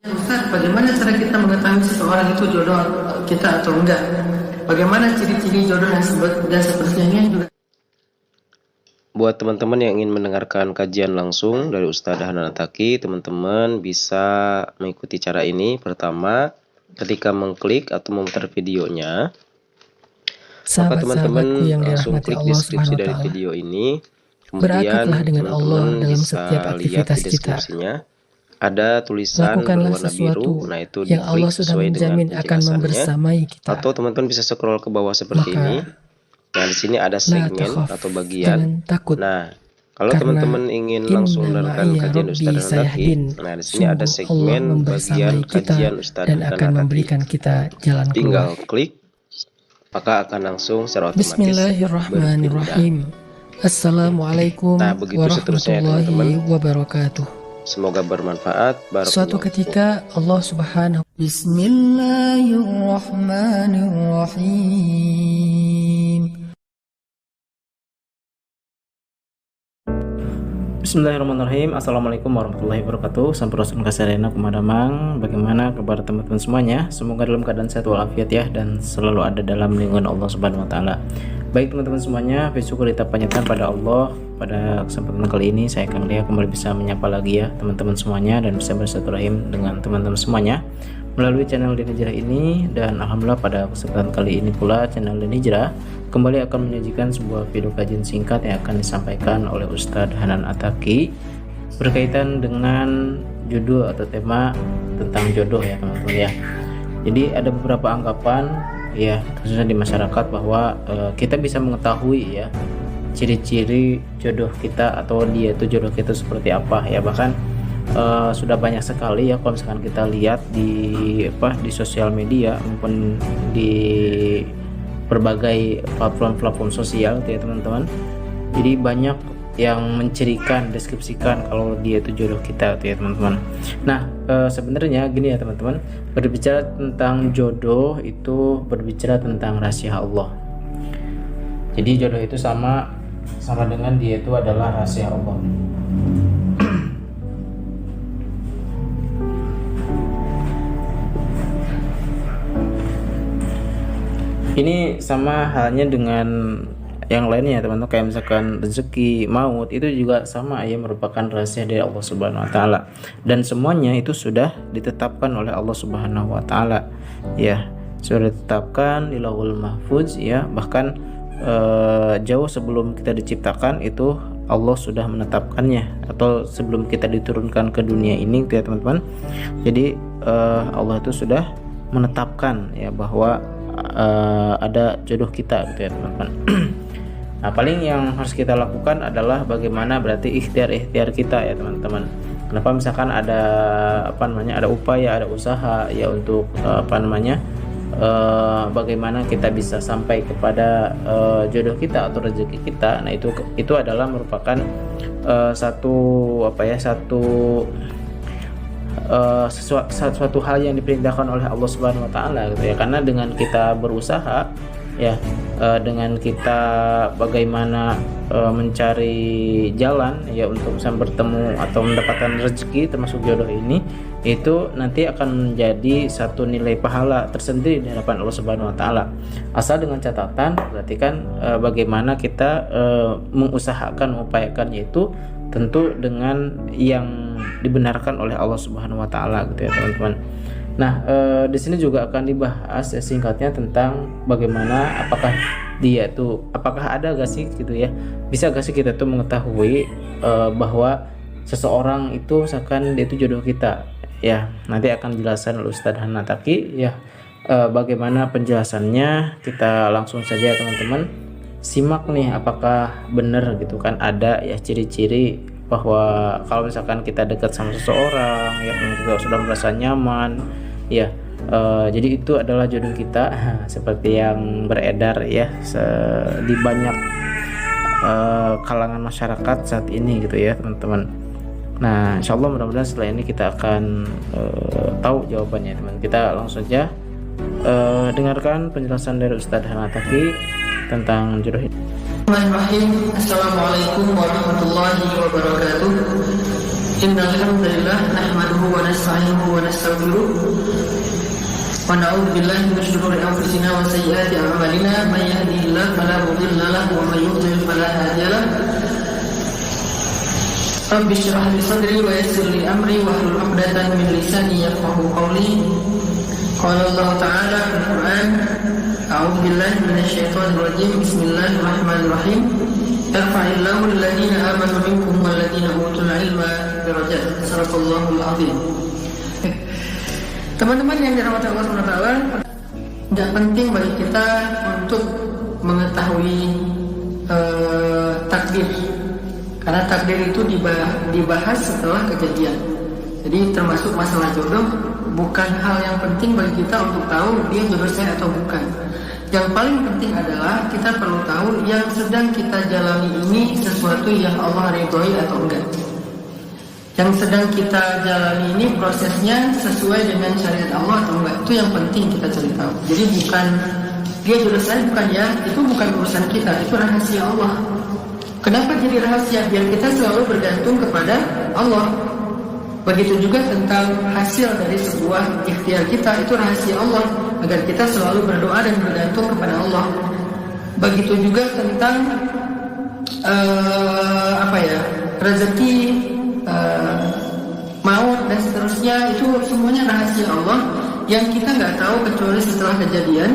Ustaz, bagaimana cara kita mengetahui seseorang itu jodoh kita atau enggak? Bagaimana ciri-ciri jodoh dan seterusnya juga? Buat teman-teman yang ingin mendengarkan kajian langsung dari Ustadz Hanan Attaqi, teman-teman bisa mengikuti cara ini. Pertama, ketika mengklik atau memutar videonya, maka teman-teman langsung klik deskripsi dari video ini. Kemudian teman-teman bisa lihat di deskripsinya ada tulisan berwarna biru. Nah, itu diklik sesuai dengan penjelasannya. Atau teman-teman bisa scroll ke bawah seperti ini. Nah, di sini ada segmen atau bagian. Nah, kalau teman-teman ingin langsung mendengarkan kajian Ustadz Hanan Attaqi, nah di sini ada segmen bagian kajian Ustadz Hanan Attaqi. Tinggal klik, maka akan langsung secara otomatis Bismillahirrahmanirrahim. Assalamualaikum warahmatullahi wabarakatuh. Semoga bermanfaat. Suatu ketika Allah Subhanahu Bismillahirrahmanirrahim. Bismillahirrahmanirrahim. Assalamualaikum warahmatullahi wabarakatuh. Sampurasun kasarena kumadamang. Bagaimana kabar teman-teman semuanya? Semoga dalam keadaan sehat walafiat ya, dan selalu ada dalam lindungan Allah Subhanahu wa taala. Baik teman-teman semuanya, bersyukur kita panjatkan pada Allah. Pada kesempatan kali ini saya Kang Lia kembali bisa menyapa lagi ya teman-teman semuanya, dan bisa bersilaturahim dengan teman-teman semuanya melalui channel Dini Hijrah ini. Dan alhamdulillah pada kesempatan kali ini pula channel Dini Hijrah kembali akan menyajikan sebuah video kajian singkat yang akan disampaikan oleh Ustadz Hanan Attaqi berkaitan dengan judul atau tema tentang jodoh ya teman-teman ya. Jadi ada beberapa anggapan ya, khususnya di masyarakat, bahwa kita bisa mengetahui ya ciri-ciri jodoh kita atau dia itu jodoh kita seperti apa ya. Bahkan sudah banyak sekali ya kalau misalkan kita lihat di sosial media maupun di berbagai platform sosial ya teman-teman. Jadi banyak yang mencirikan, deskripsikan kalau dia itu jodoh kita ya teman-teman. Nah sebenarnya gini ya teman-teman, berbicara tentang jodoh itu berbicara tentang rahasia Allah. Jadi jodoh itu sama dengan dia itu adalah rahasia Allah. Ini sama halnya dengan yang lainnya teman-teman, kayak misalkan rezeki, maut, itu juga sama ya, merupakan rahasia dari Allah Subhanahu wa taala, dan semuanya itu sudah ditetapkan oleh Allah Subhanahu wa taala ya, sudah ditetapkan di Lauhul Mahfuz ya. Bahkan jauh sebelum kita diciptakan itu Allah sudah menetapkannya, atau sebelum kita diturunkan ke dunia ini ya teman-teman. Jadi Allah itu sudah menetapkan ya bahwa ada jodoh kita gitu ya teman-teman. Nah paling yang harus kita lakukan adalah bagaimana berarti ikhtiar kita ya teman-teman. Kenapa misalkan ada ada upaya, ada usaha ya untuk bagaimana kita bisa sampai kepada jodoh kita atau rezeki kita. Nah itu adalah merupakan suatu hal yang diperintahkan oleh Allah Subhanahu wa taala gitu ya. Karena dengan kita berusaha ya, dengan kita bagaimana mencari jalan ya untuk bisa bertemu atau mendapatkan rezeki termasuk jodoh ini, itu nanti akan menjadi satu nilai pahala tersendiri di hadapan Allah Subhanahu wa taala. Asal dengan catatan berarti kan bagaimana kita mengusahakan, mengupayakan, yaitu tentu dengan yang dibenarkan oleh Allah Subhanahu wa taala gitu ya teman-teman. Nah, di sini juga akan dibahas ya, singkatnya tentang bagaimana apakah ada gak sih gitu ya, bisa gak sih kita tuh mengetahui bahwa seseorang itu misalkan dia itu jodoh kita ya. Nanti akan dijelaskan oleh Ustadz Hanan Attaqi ya. Bagaimana penjelasannya, kita langsung saja teman-teman simak nih, apakah benar gitu kan ada ya ciri-ciri bahwa kalau misalkan kita dekat sama seseorang ya, kita sudah merasa nyaman ya, jadi itu adalah jodoh kita seperti yang beredar ya di banyak kalangan masyarakat saat ini gitu ya teman-teman. Nah insyaallah mudah-mudahan setelah ini kita akan tahu jawabannya teman. Kita langsung saja dengarkan penjelasan dari Ustadz Hanan Attaqi tentang jodoh ini. Bismillahirrahmanirrahim. Assalamualaikum warahmatullahi wabarakatuh. Innal hamdalillah nahmaduhu wa nasta'inuhu wa nastaghfiruh wa na'udzu billahi min shururi anfusina wa sayyiati a'malina may yahdihillahu fala mudilla lahu wa may yudlil fala hadiya lahu. Rabbi shrah li sadri wa yassir li amri wahlul 'uqdatam min lisani yafqahu qawli. Qala Allah Ta'ala fil Qur'an, a'udzu billahi minasy syaithanir rajim. Bismillahirrahmanirrahim. Yarfa'illahu alladhina amanu minkum walladhina utul 'ilma darajat. Sadaqallahul 'azim. Teman-teman yang dirahmati Allah SWT, tidak penting bagi kita untuk mengetahui takdir, karena takdir itu dibahas setelah kejadian. Jadi termasuk masalah jodoh bukan hal yang penting bagi kita untuk tahu dia jodoh saya atau bukan. Yang paling penting adalah kita perlu tahu yang sedang kita jalani ini sesuatu yang Allah ridhoi atau enggak. Yang sedang kita jalani ini prosesnya sesuai dengan syariat Allah atau enggak. Itu yang penting kita cari tahu. Jadi bukan dia jodoh saya bukan ya, itu bukan urusan kita, itu rahasia Allah. Kenapa jadi rahasia? Biar kita selalu bergantung kepada Allah. Begitu juga tentang hasil dari sebuah ikhtiar kita, itu rahasia Allah, agar kita selalu berdoa dan bergantung kepada Allah. Begitu juga tentang rezeki, maut dan seterusnya, itu semuanya rahasia Allah yang kita nggak tahu kecuali setelah kejadian.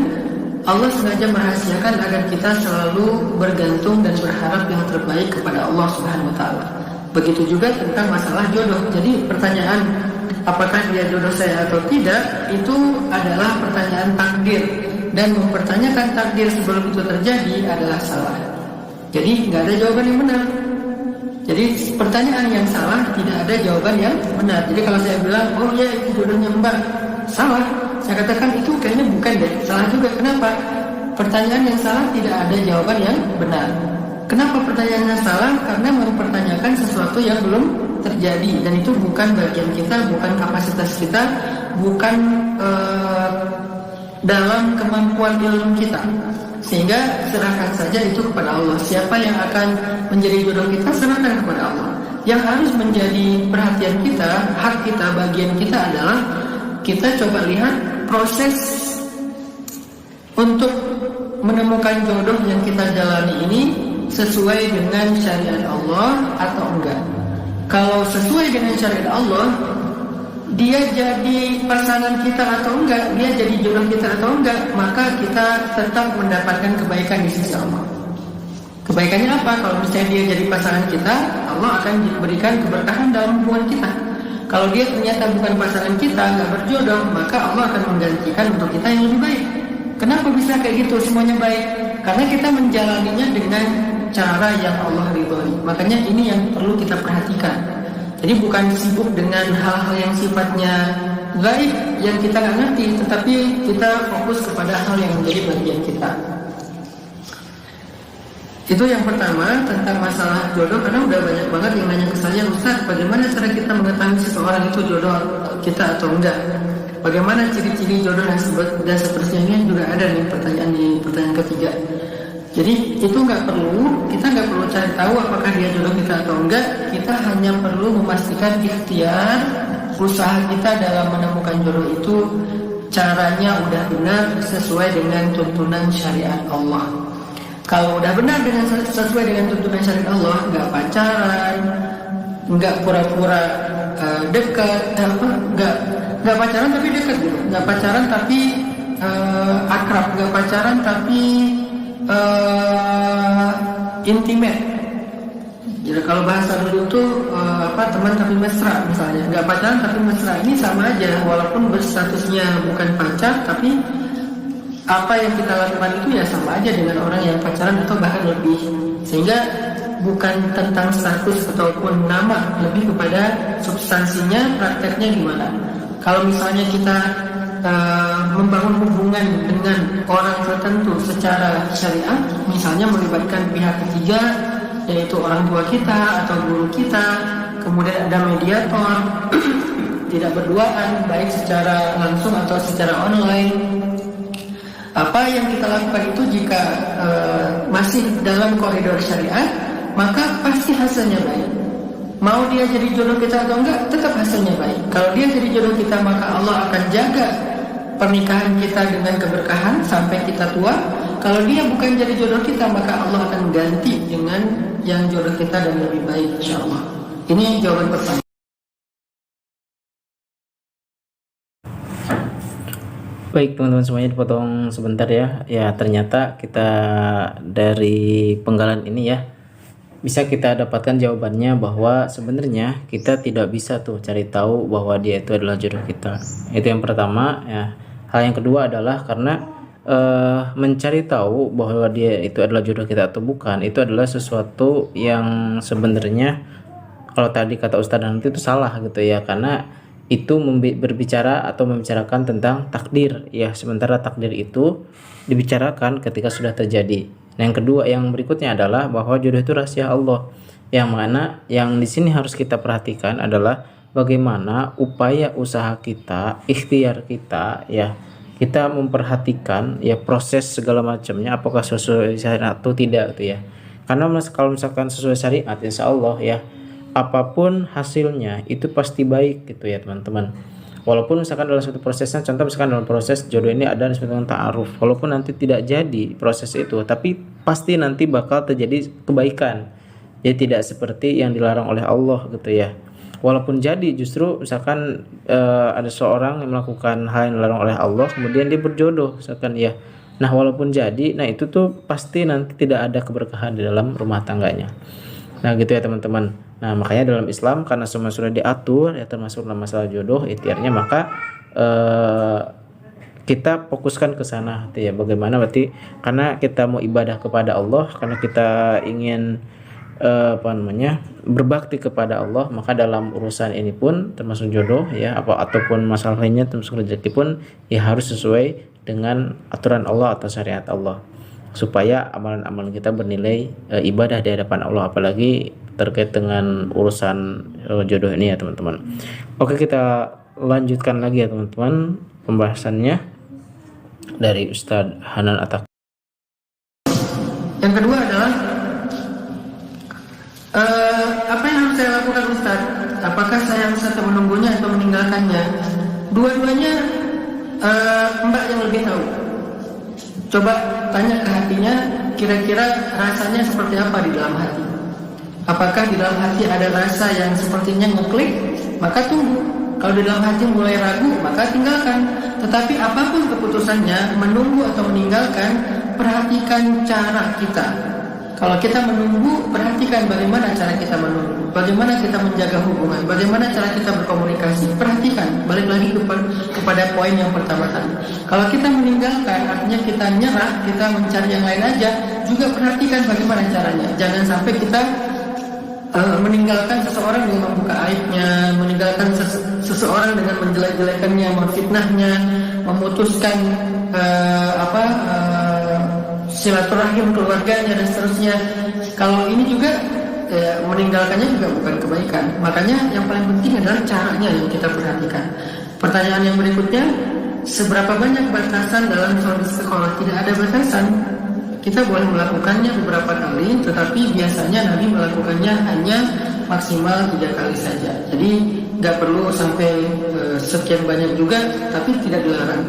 Allah sengaja merahasiakan agar kita selalu bergantung dan berharap yang terbaik kepada Allah Subhanahu wa Ta'ala. Begitu juga tentang masalah jodoh. Jadi pertanyaan apakah dia jodoh saya atau tidak, itu adalah pertanyaan takdir, dan mempertanyakan takdir sebelum itu terjadi adalah salah. Jadi nggak ada jawaban yang benar. Jadi pertanyaan yang salah, tidak ada jawaban yang benar. Jadi kalau saya bilang, oh ya itu jodohnya Mbak, salah. Saya katakan itu kayaknya bukan deh, salah juga. Kenapa? Pertanyaan yang salah tidak ada jawaban yang benar. Kenapa pertanyaannya salah? Karena mempertanyakan sesuatu yang belum terjadi, dan itu bukan bagian kita, bukan kapasitas kita, bukan dalam kemampuan ilmu kita. Sehingga serahkan saja itu kepada Allah. Siapa yang akan menjadi jodoh kita, serahkan kepada Allah. Yang harus menjadi perhatian kita, hak kita, bagian kita adalah kita coba lihat proses untuk menemukan jodoh yang kita jalani ini sesuai dengan syariat Allah atau enggak. Kalau sesuai dengan syariat Allah, dia jadi pasangan kita atau enggak, dia jadi jodoh kita atau enggak, maka kita tetap mendapatkan kebaikan di sisi Allah. Kebaikannya apa? Kalau misalnya dia jadi pasangan kita, Allah akan berikan keberkahan dalam hubungan kita. Kalau dia ternyata bukan pasangan kita, nggak berjodoh, maka Allah akan menggantikan untuk kita yang lebih baik. Kenapa bisa kayak gitu? Semuanya baik karena kita menjalaninya dengan cara yang Allah ridhoi. Makanya ini yang perlu kita perhatikan. Jadi bukan sibuk dengan hal-hal yang sifatnya gaib yang kita nggak ngerti, tetapi kita fokus kepada hal yang menjadi bagian kita. Itu yang pertama tentang masalah jodoh, karena udah banyak banget yang nanya ke saya, Ustaz, bagaimana cara kita mengetahui seseorang itu jodoh kita atau enggak? Bagaimana ciri-ciri jodoh dan seterusnya? Ini juga ada nih pertanyaan ketiga. Jadi itu kita nggak perlu cari tahu apakah dia jodoh kita atau enggak. Kita hanya perlu memastikan ikhtiar, usaha kita dalam menemukan jodoh itu caranya udah benar sesuai dengan tuntunan syariat Allah. Kalau udah benar sesuai dengan tuntunan syariat Allah, nggak pacaran, nggak pura-pura dekat, nggak pacaran tapi dekat gitu, nggak pacaran tapi akrab, nggak pacaran tapi intimate. Jadi kalau bahasa dulu tuh teman tapi mesra misalnya, nggak pacaran tapi mesra, ini sama aja, walaupun berstatusnya bukan pacar, tapi apa yang kita lakukan itu ya sama aja dengan orang yang pacaran atau bahkan lebih. Sehingga bukan tentang status ataupun nama, lebih kepada substansinya, prakteknya gimana. Kalau misalnya kita membangun hubungan dengan orang tertentu secara syariat, misalnya melibatkan pihak ketiga, yaitu orang tua kita atau guru kita, kemudian ada mediator, tidak berduaan, baik secara langsung atau secara online. Apa yang kita lakukan itu jika masih dalam koridor syariat, maka pasti hasilnya baik. mau dia jadi jodoh kita atau enggak, tetap hasilnya baik. Kalau dia jadi jodoh kita, maka Allah akan jaga pernikahan kita dengan keberkahan sampai kita tua. Kalau dia bukan jadi jodoh kita, maka Allah akan ganti dengan yang jodoh kita dan lebih baik, insya Allah. Ini jawaban pertama. Baik teman-teman semuanya, dipotong sebentar ya. Ya ternyata kita dari penggalan ini ya bisa kita dapatkan jawabannya bahwa sebenarnya kita tidak bisa tuh cari tahu bahwa dia itu adalah jodoh kita. Itu yang pertama ya. Hal yang kedua adalah karena mencari tahu bahwa dia itu adalah jodoh kita atau bukan, itu adalah sesuatu yang sebenarnya kalau tadi kata Ustadz nanti itu salah gitu ya, karena itu berbicara atau membicarakan tentang takdir ya, sementara takdir itu dibicarakan ketika sudah terjadi. Nah, yang kedua, yang berikutnya adalah bahwa jodoh itu rahasia Allah, yang mana yang di sini harus kita perhatikan adalah bagaimana upaya usaha kita, ikhtiar kita ya, kita memperhatikan ya proses segala macamnya apakah sesuai syariat atau tidak gitu ya. Karena kalau misalkan sesuai syariat, insya Allah ya apapun hasilnya itu pasti baik gitu ya teman-teman. Walaupun misalkan dalam suatu prosesnya, contoh misalkan dalam proses jodoh ini ada disebut ta'aruf, walaupun nanti tidak jadi proses itu, tapi pasti nanti bakal terjadi kebaikan. Jadi tidak seperti yang dilarang oleh Allah gitu ya. Walaupun jadi justru misalkan ada seorang yang melakukan hal yang dilarang oleh Allah, kemudian dia berjodoh misalkan ya. Nah walaupun jadi, nah itu tuh pasti nanti tidak ada keberkahan di dalam rumah tangganya. Nah gitu ya teman-teman. Nah makanya dalam Islam karena semua sudah diatur ya, termasuk dalam masalah jodoh ikhtiarnya, maka kita fokuskan ke sana gitu ya. Bagaimana berarti karena kita mau ibadah kepada Allah, karena kita ingin berbakti kepada Allah, maka dalam urusan ini pun termasuk jodoh ya, ataupun masalah lainnya termasuk rezeki pun ya harus sesuai dengan aturan Allah atau syariat Allah, supaya amalan-amalan kita bernilai ibadah di hadapan Allah, apalagi terkait dengan urusan jodoh ini ya teman-teman. Oke, kita lanjutkan lagi ya teman-teman pembahasannya dari Ustadz Hanan Atak. Yang kedua adalah apa yang harus saya lakukan Ustadz? Apakah saya harus tetap menunggunya atau meninggalkannya? Dua-duanya Mbak yang lebih tahu. Coba tanya ke hatinya, kira-kira rasanya seperti apa di dalam hati. Apakah di dalam hati ada rasa yang sepertinya ngeklik, maka tunggu. Kalau di dalam hati mulai ragu, maka tinggalkan. Tetapi apapun keputusannya, menunggu atau meninggalkan, perhatikan cara kita. Kalau kita menunggu, perhatikan bagaimana cara kita menunggu, bagaimana kita menjaga hubungan, bagaimana cara kita berkomunikasi. Perhatikan, balik lagi kepada poin yang pertama tadi. Kalau kita meninggalkan, artinya kita nyerah, kita mencari yang lain aja, juga perhatikan bagaimana caranya. Jangan sampai kita meninggalkan seseorang dengan membuka aibnya, meninggalkan seseorang dengan menjelek-jelekannya, memfitnahnya, memutuskan silaturahim keluarganya dan seterusnya. Kalau ini juga meninggalkannya juga bukan kebaikan. Makanya yang paling penting adalah caranya yang kita perhatikan. Pertanyaan yang berikutnya, seberapa banyak batasan dalam sholat istiqoroh? Tidak ada batasan. Kita boleh melakukannya beberapa kali, tetapi biasanya Nabi melakukannya hanya maksimal 3 kali saja. Jadi nggak perlu sampai sekian banyak juga, tapi tidak dilarang.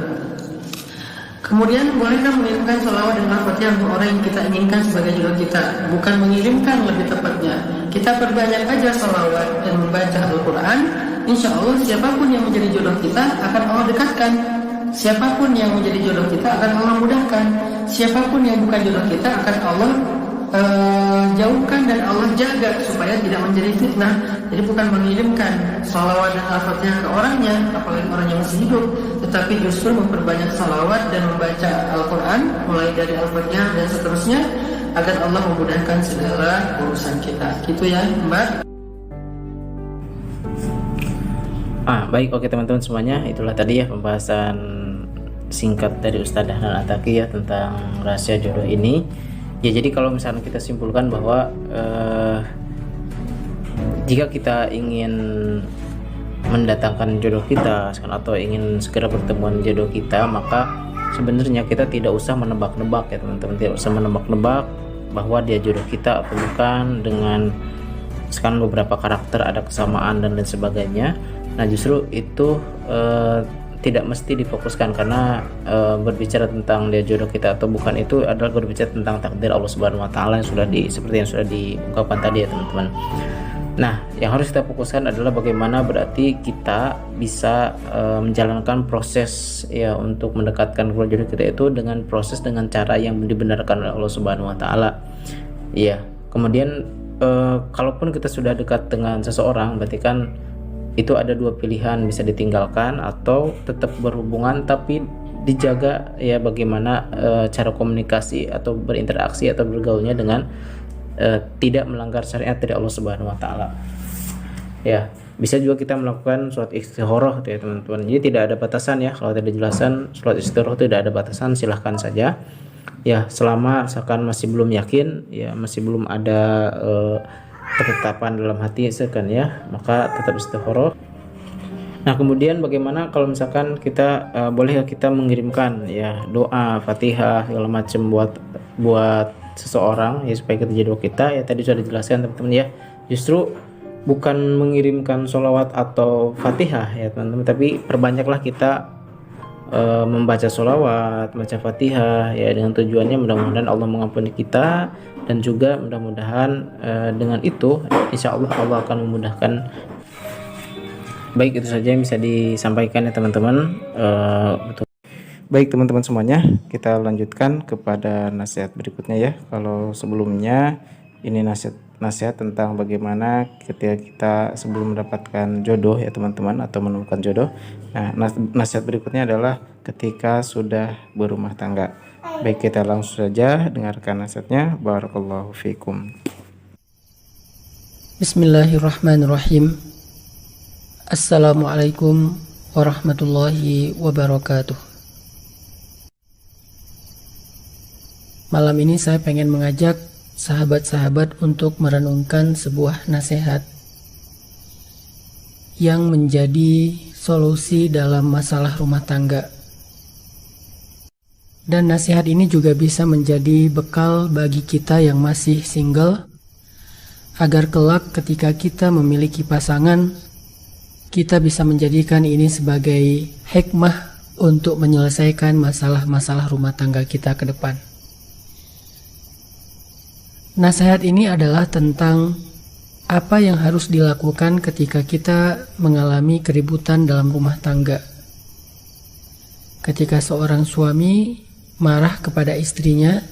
Kemudian bolehkah mengirimkan salawat dan al-fatihah untuk orang yang kita inginkan sebagai jodoh kita? Bukan mengirimkan, lebih tepatnya kita perbanyak aja salawat dan membaca Al-Quran. Insya Allah siapapun yang menjadi jodoh kita akan Allah dekatkan. Siapapun yang menjadi jodoh kita akan Allah mudahkan. Siapapun yang bukan jodoh kita akan Allah jauhkan dan Allah jaga supaya tidak menjadi fitnah. Jadi bukan mengirimkan salawat dan al-fatihah ke orangnya, apalagi orang yang masih hidup, tetapi justru memperbanyak salawat dan membaca Al-Quran mulai dari al-fatihah dan seterusnya, agar Allah memudahkan segala urusan kita. Gitu ya Mbak. Baik, oke teman-teman semuanya, itulah tadi ya pembahasan singkat dari Ustadz Hanan Ataki ya tentang rahasia jodoh ini. Ya jadi kalau misalnya kita simpulkan bahwa jika kita ingin mendatangkan jodoh kita atau ingin segera bertemuan jodoh kita, maka sebenarnya kita tidak usah menebak-nebak ya teman-teman, tidak usah menebak-nebak bahwa dia jodoh kita atau bukan dengan sekarang beberapa karakter ada kesamaan dan lain sebagainya. Nah justru itu tidak mesti difokuskan, karena berbicara tentang dia jodoh kita atau bukan itu adalah berbicara tentang takdir Allah Subhanahu wa taala yang sudah seperti yang sudah diungkapkan tadi ya teman-teman. Nah, yang harus kita fokuskan adalah bagaimana berarti kita bisa menjalankan proses ya untuk mendekatkan keluarga jodoh kita itu dengan proses dengan cara yang dibenarkan oleh Allah Subhanahu wa taala. Iya. Kemudian kalaupun kita sudah dekat dengan seseorang, berarti kan itu ada dua pilihan, bisa ditinggalkan atau tetap berhubungan tapi dijaga ya bagaimana cara komunikasi atau berinteraksi atau bergaulnya dengan tidak melanggar syariat dari Allah Subhanahu wa taala. Ya, bisa juga kita melakukan sholat istikharah ya teman-teman. Jadi tidak ada batasan ya, kalau tidak dijelasan sholat istikharah tidak ada batasan, silahkan saja. Ya, selama misalkan masih belum yakin, ya masih belum ada ketetapan dalam hati misalkan ya, maka tetap istikharah. Nah, kemudian bagaimana kalau misalkan kita boleh kita mengirimkan ya doa, Fatihah segala macam buat seseorang ya supaya kita jodoh kita ya, tadi sudah dijelaskan teman-teman ya. Justru bukan mengirimkan sholawat atau Fatihah ya teman-teman, tapi perbanyaklah kita membaca sholawat, baca Fatihah ya, dengan tujuannya mudah-mudahan Allah mengampuni kita, dan juga mudah-mudahan dengan itu insya Allah Allah akan memudahkan. Baik, itu saja yang bisa disampaikan ya teman-teman. Betul. Baik teman-teman semuanya, kita lanjutkan kepada nasihat berikutnya ya. Kalau sebelumnya ini nasihat tentang bagaimana ketika kita sebelum mendapatkan jodoh ya teman-teman, atau menemukan jodoh. Nah, nasihat berikutnya adalah ketika sudah berumah tangga. Baik, kita langsung saja dengarkan nasihatnya. Barakallahu fikum. Bismillahirrahmanirrahim. Assalamualaikum warahmatullahi wabarakatuh. Malam ini saya pengen mengajak sahabat-sahabat untuk merenungkan sebuah nasihat yang menjadi solusi dalam masalah rumah tangga. Dan nasihat ini juga bisa menjadi bekal bagi kita yang masih single, agar kelak ketika kita memiliki pasangan, kita bisa menjadikan ini sebagai hikmah untuk menyelesaikan masalah-masalah rumah tangga kita ke depan. Nasihat ini adalah tentang apa yang harus dilakukan ketika kita mengalami keributan dalam rumah tangga. Ketika seorang suami marah kepada istrinya,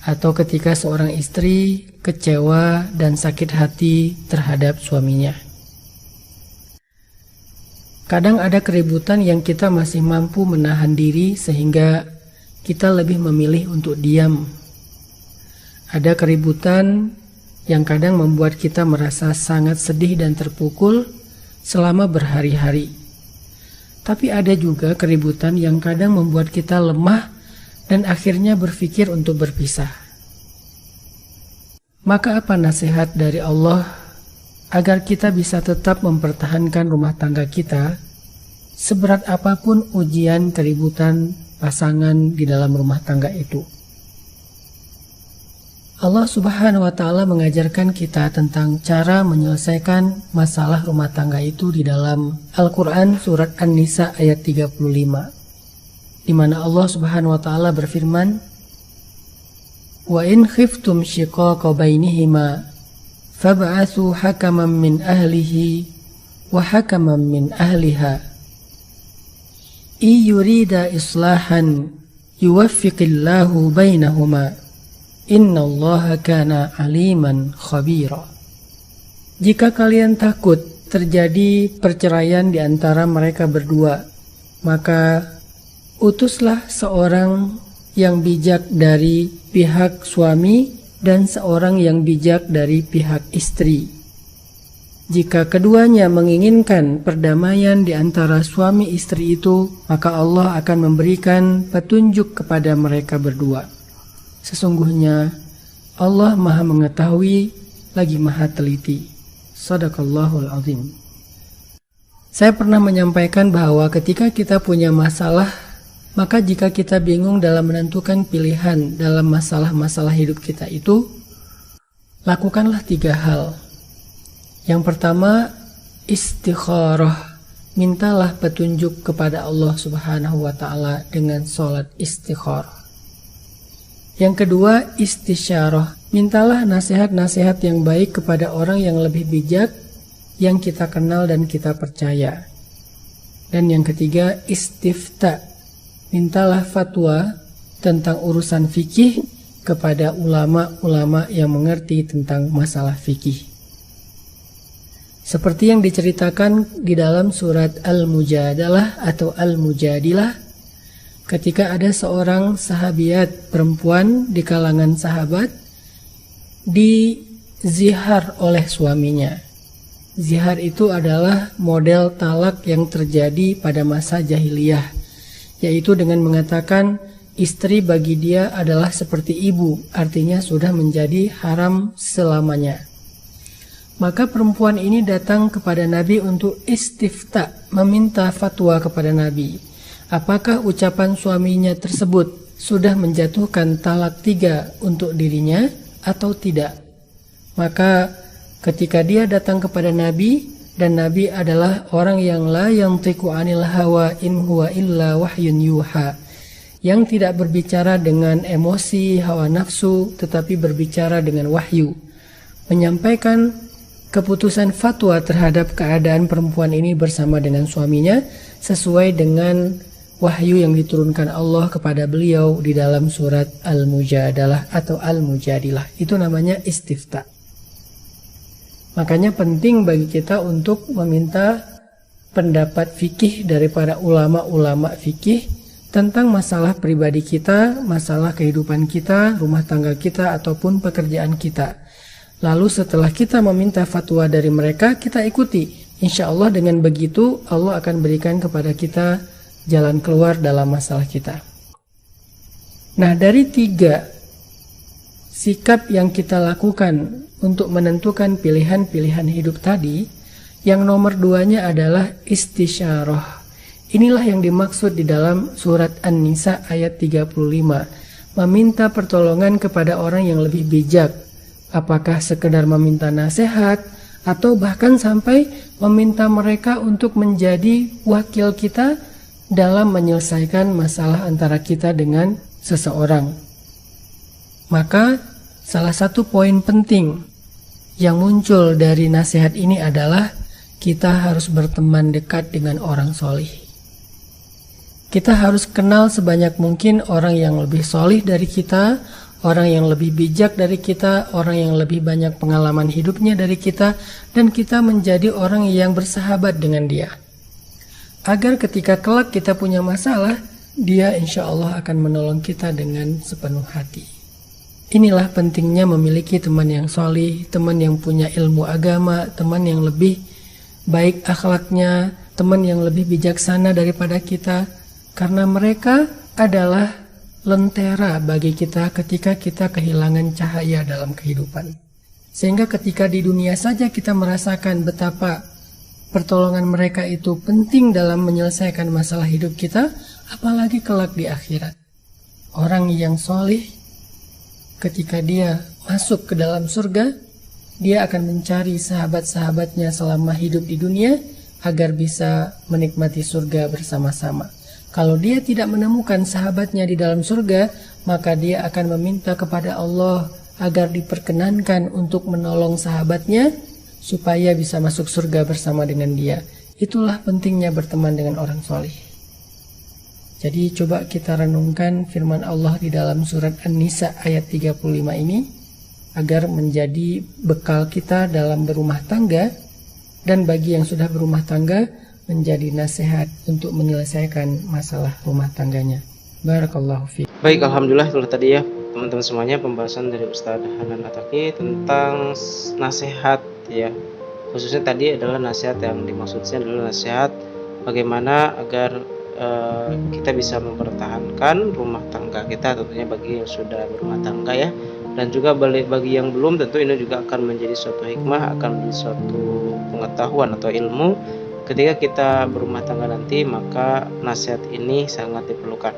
atau ketika seorang istri kecewa dan sakit hati terhadap suaminya. Kadang ada keributan yang kita masih mampu menahan diri sehingga kita lebih memilih untuk diam. Ada keributan yang kadang membuat kita merasa sangat sedih dan terpukul selama berhari-hari. Tapi ada juga keributan yang kadang membuat kita lemah dan akhirnya berpikir untuk berpisah. Maka apa nasihat dari Allah agar kita bisa tetap mempertahankan rumah tangga kita seberat apapun ujian keributan pasangan di dalam rumah tangga itu? Allah Subhanahu wa taala mengajarkan kita tentang cara menyelesaikan masalah rumah tangga itu di dalam Al-Qur'an surat An-Nisa ayat 35, di mana Allah Subhanahu wa taala berfirman, "Wa in khiftum shiqaqa bainihima fab'atsu hakaman min ahlihi wa hakaman min ahliha yurida islahan yuwaffiqillahu bainahuma innallaha kana aliman khabira." Jika kalian takut terjadi perceraian di antara mereka berdua, maka utuslah seorang yang bijak dari pihak suami dan seorang yang bijak dari pihak istri. Jika keduanya menginginkan perdamaian di antara suami istri itu, maka Allah akan memberikan petunjuk kepada mereka berdua. Sesungguhnya Allah Maha Mengetahui lagi Maha Teliti. Shadaqallahul Azim. Saya pernah menyampaikan bahwa ketika kita punya masalah, maka jika kita bingung dalam menentukan pilihan dalam masalah-masalah hidup kita itu, lakukanlah 3 hal. Yang pertama, istikharah. Mintalah petunjuk kepada Allah Subhanahu wa Ta'ala dengan sholat istikharah. Yang kedua, istisyarah. Mintalah nasihat-nasihat yang baik kepada orang yang lebih bijak yang kita kenal dan kita percaya. Dan yang ketiga, istifta. Mintalah fatwa tentang urusan fikih kepada ulama-ulama yang mengerti tentang masalah fikih. Seperti yang diceritakan di dalam surat Al-Mujadalah atau Al-Mujadilah, ketika ada seorang sahabiat perempuan di kalangan sahabat dizihar oleh suaminya. Zihar itu adalah model talak yang terjadi pada masa jahiliyah, yaitu dengan mengatakan istri bagi dia adalah seperti ibu, artinya sudah menjadi haram selamanya. Maka perempuan ini datang kepada Nabi untuk istifta, meminta fatwa kepada Nabi. Apakah ucapan suaminya tersebut sudah menjatuhkan talak 3 untuk dirinya atau tidak? Maka ketika dia datang kepada Nabi, dan Nabi adalah orang yang la yantiqu anil hawa in huwa illa wahyun yuha, yang tidak berbicara dengan emosi hawa nafsu tetapi berbicara dengan wahyu, menyampaikan keputusan fatwa terhadap keadaan perempuan ini bersama dengan suaminya sesuai dengan wahyu yang diturunkan Allah kepada beliau di dalam surat Al-Mujadalah atau Al-Mujadilah. Itu namanya istifta. Makanya penting bagi kita untuk meminta pendapat fikih dari para ulama-ulama fikih tentang masalah pribadi kita, masalah kehidupan kita, rumah tangga kita, ataupun pekerjaan kita. Lalu setelah kita meminta fatwa dari mereka, kita ikuti. Insya Allah dengan begitu Allah akan berikan kepada kita jalan keluar dalam masalah kita. Nah, dari 3 sikap yang kita lakukan untuk menentukan pilihan-pilihan hidup tadi, yang nomor 2-nya adalah istisyarah. Inilah yang dimaksud di dalam surat An-Nisa ayat 35. Meminta pertolongan kepada orang yang lebih bijak. Apakah sekedar meminta nasihat atau bahkan sampai meminta mereka untuk menjadi wakil kita dalam menyelesaikan masalah antara kita dengan seseorang. Maka salah satu poin penting yang muncul dari nasihat ini adalah kita harus berteman dekat dengan orang solih. Kita harus kenal sebanyak mungkin orang yang lebih solih dari kita, orang yang lebih bijak dari kita, orang yang lebih banyak pengalaman hidupnya dari kita, dan kita menjadi orang yang bersahabat dengan dia. Agar ketika kelak kita punya masalah, dia insya Allah akan menolong kita dengan sepenuh hati. Inilah pentingnya memiliki teman yang solih, teman yang punya ilmu agama, teman yang lebih baik akhlaknya, teman yang lebih bijaksana daripada kita, karena mereka adalah lentera bagi kita ketika kita kehilangan cahaya dalam kehidupan. Sehingga ketika di dunia saja kita merasakan betapa pertolongan mereka itu penting dalam menyelesaikan masalah hidup kita, apalagi kelak di akhirat. Orang yang solih, ketika dia masuk ke dalam surga, dia akan mencari sahabat-sahabatnya selama hidup di dunia agar bisa menikmati surga bersama-sama. Kalau dia tidak menemukan sahabatnya di dalam surga, maka dia akan meminta kepada Allah agar diperkenankan untuk menolong sahabatnya supaya bisa masuk surga bersama dengan dia. Itulah pentingnya berteman dengan orang soleh. Jadi coba kita renungkan firman Allah di dalam surat An-Nisa ayat 35 ini agar menjadi bekal kita dalam berumah tangga, dan bagi yang sudah berumah tangga menjadi nasihat untuk menyelesaikan masalah rumah tangganya. Barakallahu fiik. Baik, alhamdulillah itu tadi ya teman-teman semuanya pembahasan dari Ustadz Hanan Attaqi tentang nasihat ya. Khususnya tadi adalah nasihat yang dimaksudnya adalah nasihat bagaimana agar kita bisa mempertahankan rumah tangga kita, tentunya bagi yang sudah berumah tangga ya, dan juga bagi yang belum, tentu ini juga akan menjadi suatu hikmah, akan menjadi suatu pengetahuan atau ilmu ketika kita berumah tangga nanti, maka nasihat ini sangat diperlukan.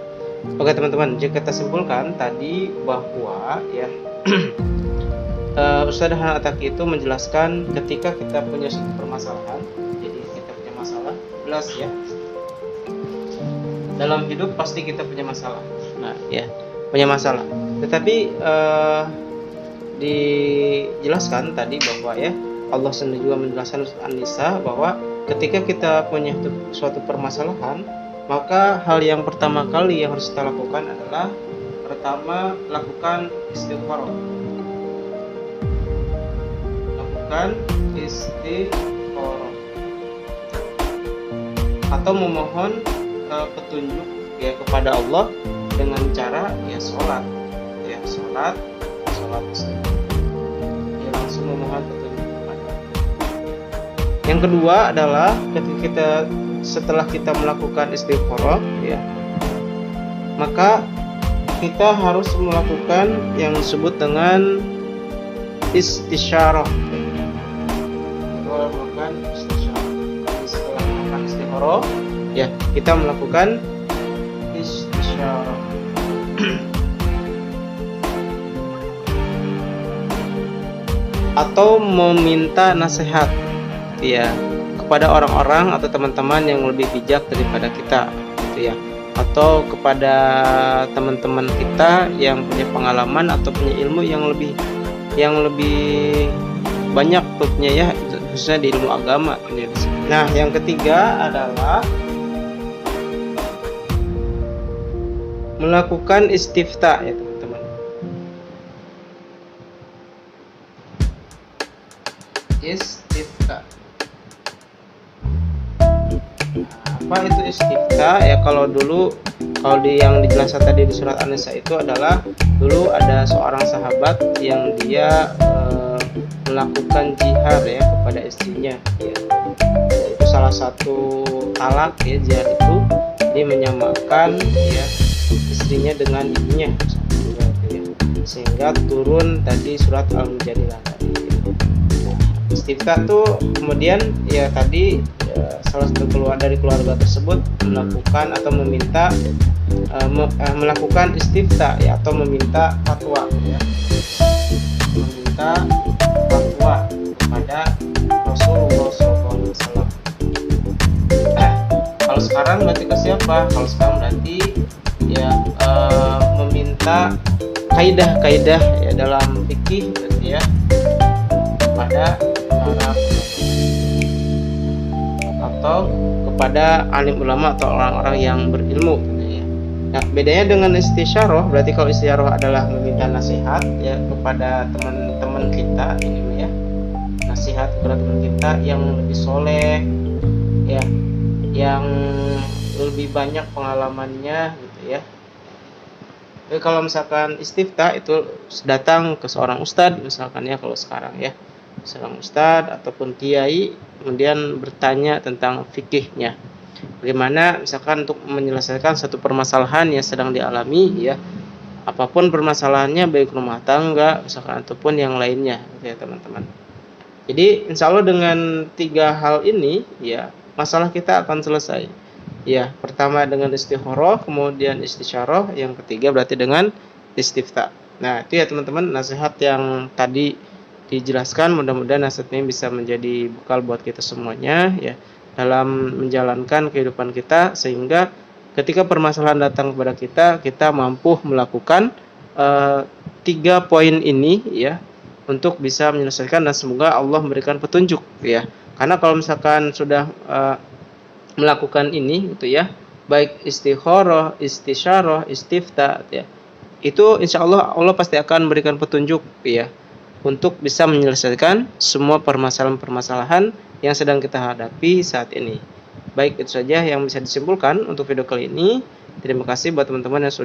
Oke teman-teman, jika kita simpulkan tadi bahwa ya Ustaz Dahlan At-Taki itu menjelaskan ketika kita punya suatu permasalahan, jadi kita punya masalah, jelas ya. Dalam hidup pasti kita punya masalah. Nah, ya, punya masalah. Tetapi dijelaskan tadi bahwa ya Allah sendiri juga menjelaskan An-Nisa bahwa ketika kita punya suatu permasalahan, maka hal yang pertama kali yang harus kita lakukan adalah pertama lakukan istighfar. Lakukan istighfar atau memohon petunjuk ya kepada Allah dengan cara ya sholat ya langsung memohon petunjuk kepada Allah. Yang kedua adalah ketika setelah kita melakukan istighfar ya, maka kita harus melakukan yang disebut dengan istisyarah. Setelah melakukan istighfar ya, kita melakukan istisyarah. Atau meminta nasihat ya kepada orang-orang atau teman-teman yang lebih bijak daripada kita gitu ya, atau kepada teman-teman kita yang punya pengalaman atau punya ilmu yang lebih banyak tentunya ya, khususnya di ilmu agama. Nah, yang ketiga adalah melakukan istifta ya teman-teman. Istifta. Apa itu istifta? Ya kalau yang dijelaskan tadi di surat An-Nisa itu adalah dulu ada seorang sahabat yang dia melakukan jihar ya kepada istrinya ya. Itu salah satu talak ya, jihar itu dia menyamakan ya istrinya dengan ibunya ya. Sehingga turun tadi surat Al-Mujadilah tadi. Istifta tuh kemudian ya tadi salah satu dari keluarga tersebut melakukan atau meminta melakukan istifta ya, atau meminta fatwa ya, meminta fatwa kepada Rasulullah SAW. Kalau sekarang berarti ke siapa? Kalau sekarang berarti ya meminta kaidah-kaidah ya dalam fikih berarti ya kepada para atau kepada alim ulama atau orang-orang yang berilmu ya. Nah, bedanya dengan istisyarah, berarti kalau istisyarah adalah meminta nasihat ya kepada teman-teman kita ini ya. Nasihat kepada teman kita yang lebih soleh ya, yang lebih banyak pengalamannya gitu ya. Jadi kalau misalkan istifta itu datang ke seorang ustadz misalkan ya, kalau sekarang ya seorang ustadz ataupun kiai kemudian bertanya tentang fikihnya, bagaimana misalkan untuk menyelesaikan satu permasalahan yang sedang dialami ya, apapun permasalahannya baik rumah tangga misalkan ataupun yang lainnya gitu ya teman-teman. Jadi insya Allah dengan 3 hal ini ya masalah kita akan selesai ya. Pertama dengan istikharah, kemudian istisyarah, yang ketiga berarti dengan istifta. Nah itu ya teman-teman nasihat yang tadi dijelaskan, mudah-mudahan nasihat ini bisa menjadi bekal buat kita semuanya ya dalam menjalankan kehidupan kita, sehingga ketika permasalahan datang kepada kita mampu melakukan 3 poin ini ya untuk bisa menyelesaikan, dan semoga Allah memberikan petunjuk ya. Karena kalau misalkan sudah melakukan ini gitu ya, baik istikharah, istisyarah, istifta ya, itu insya Allah pasti akan memberikan petunjuk ya untuk bisa menyelesaikan semua permasalahan-permasalahan yang sedang kita hadapi saat ini. Baik, itu saja yang bisa disimpulkan untuk video kali ini. Terima kasih buat teman-teman yang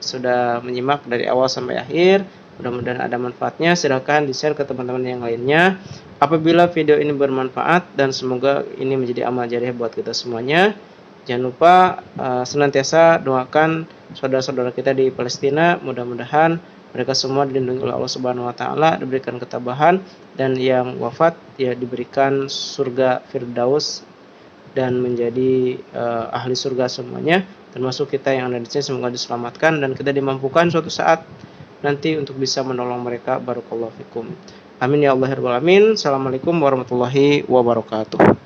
sudah menyimak dari awal sampai akhir. Mudah-mudahan ada manfaatnya. Silakan di-share ke teman-teman yang lainnya apabila video ini bermanfaat, dan semoga ini menjadi amal jariah buat kita semuanya. Jangan lupa senantiasa doakan saudara-saudara kita di Palestina, mudah-mudahan mereka semua dilindungi oleh Allah Subhanahu wa taala, diberikan ketabahan, dan yang wafat ya diberikan surga Firdaus dan menjadi ahli surga semuanya, termasuk kita yang ada di sini semoga diselamatkan dan kita dimampukan suatu saat nanti untuk bisa menolong mereka. Barakallahu fikum. Amin ya Allah ya Rabbal alamin. Assalamualaikum warahmatullahi wabarakatuh.